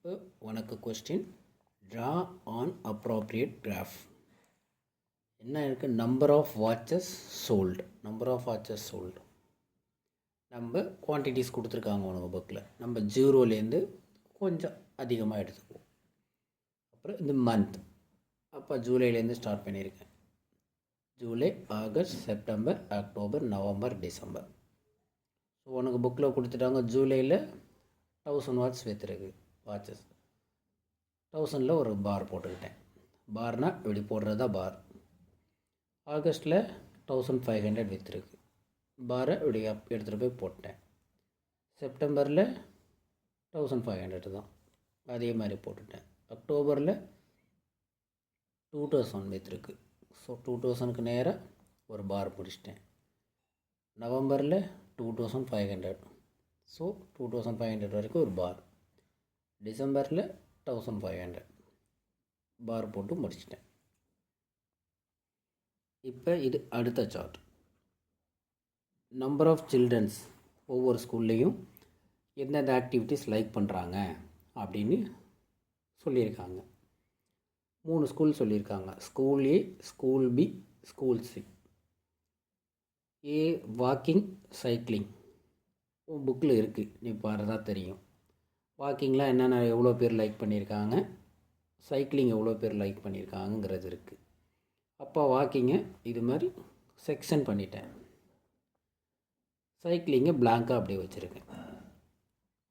இப்போ உனக்கு question draw on appropriate graph. என்ன இருக்குது? Number of watches sold. நம்ம குவான்டிட்டிஸ் கொடுத்துருக்காங்க உனக்கு புக்கில். நம்ம 0லேருந்து கொஞ்சம் அதிகமாக எடுத்துக்குவோம். அப்புறம் இந்த மந்த், அப்போ ஜூலைலேருந்து ஸ்டார்ட் பண்ணியிருக்கேன். July, August, September, October, November, December. So உனக்கு புக்கில் கொடுத்துட்டாங்க. ஜூலையில் 1000 வாட்ஸ் விற்றுருக்கு வாட்சஸ். 1000ல் ஒரு பார் போட்டுக்கிட்டேன். பார்னால் இப்படி போடுறதா பார். ஆகஸ்ட்டில் 1500 விற்றுருக்கு. பாரை இப்படி எடுத்துகிட்டு போய் போட்டேன். செப்டம்பரில் 1500 தான், அதே மாதிரி போட்டுட்டேன். அக்டோபரில் 2000 விற்றுருக்கு. ஸோ 2000க்கு நேராக ஒரு பார் பிடிச்சிட்டேன். நவம்பரில் 2500. ஸோ 2500 வரைக்கும் ஒரு பார். டிசம்பரில் 1500 பார் போட்டு முடிச்சிட்டேன். இப்போ இது அடுத்த சார்ட். நம்பர் ஆஃப் சில்ட்ரன்ஸ் ஒவ்வொரு ஸ்கூல்லேயும் எந்தெந்த ஆக்டிவிட்டீஸ் லைக் பண்ணுறாங்க அப்படின்னு சொல்லியிருக்காங்க. 3 ஸ்கூல் சொல்லியிருக்காங்க. ஸ்கூல் ஏ, ஸ்கூல் பி, ஸ்கூல் சி. ஏ வாக்கிங், சைக்கிளிங் உன் புக்கில் இருக்குது, நீ பாருறதா தெரியும். வாக்கிங்லாம் என்னென்ன எவ்வளோ பேர் லைக் பண்ணியிருக்காங்க, சைக்கிளிங் எவ்வளோ பேர் லைக் பண்ணியிருக்காங்கங்கிறது இருக்குது. அப்போ வாக்கிங்கை இது மாதிரி செக்ஷன் பண்ணிட்டேன். சைக்கிளிங்கை பிளாங்காக அப்படியே வச்சுருக்கேன்.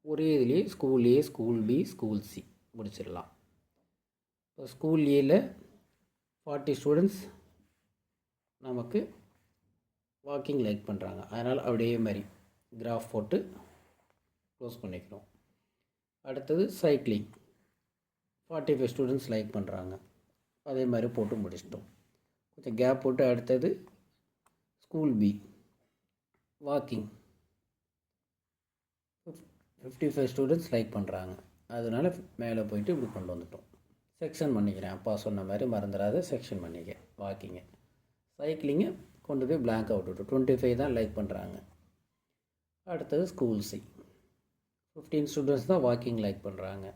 ஒரே இதுலேயே ஸ்கூல் ஏ, ஸ்கூல் பி, ஸ்கூல் சி முடிச்சிடலாம். இப்போ ஸ்கூல் ஏல 40 ஸ்டூடெண்ட்ஸ் நமக்கு வாக்கிங் லைக் பண்ணுறாங்க. அதனால் அப்படியே மாதிரி கிராஃப் போட்டு க்ளோஸ் பண்ணிக்கிறோம். அடுத்தது சைக்கிளிங் 45 ஸ்டூடெண்ட்ஸ் லைக் பண்ணுறாங்க. அதே மாதிரி போட்டு முடிச்சிட்டோம். கொஞ்சம் கேப் போட்டு அடுத்தது school B walking 55 students like பண்ணுறாங்க. அதனால் மேலே போயிட்டு இப்படி கொண்டு வந்துட்டோம். செக்ஷன் பண்ணிக்கிறேன். அப்பா சொன்ன மாதிரி மறந்துடாத செக்ஷன் பண்ணிக்க. வாக்கிங்கை, சைக்கிளிங்கை கொண்டு போய் பிளாங்காக விட்டுவிட்டு 25 தான் லைக் பண்ணுறாங்க. அடுத்தது ஸ்கூல் சி 15 ஸ்டூடெண்ட்ஸ் தான் வாக்கிங் லைக் பண்ணுறாங்க.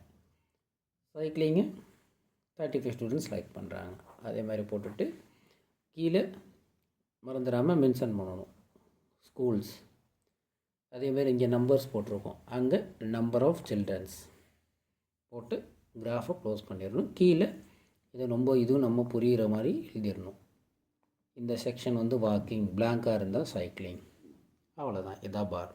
சைக்கிளிங்கை 35 ஸ்டூடெண்ட்ஸ் லைக் பண்ணுறாங்க. அதே மாதிரி போட்டுட்டு கீழே மறந்துடாமல் மென்ஷன் பண்ணணும் ஸ்கூல்ஸ். அதேமாதிரி இங்கே நம்பர்ஸ் போட்டிருக்கோம், அங்கே நம்பர் ஆஃப் சில்ட்ரன்ஸ் போட்டு கிராஃபை க்ளோஸ் பண்ணிடணும். கீழே இதுவும் நம்ம புரிகிற மாதிரி எழுதிடணும். இந்த செக்ஷன் வந்து வாக்கிங், பிளாங்காக இருந்தால் சைக்கிளிங். அவ்வளோதான். இதான் பார்.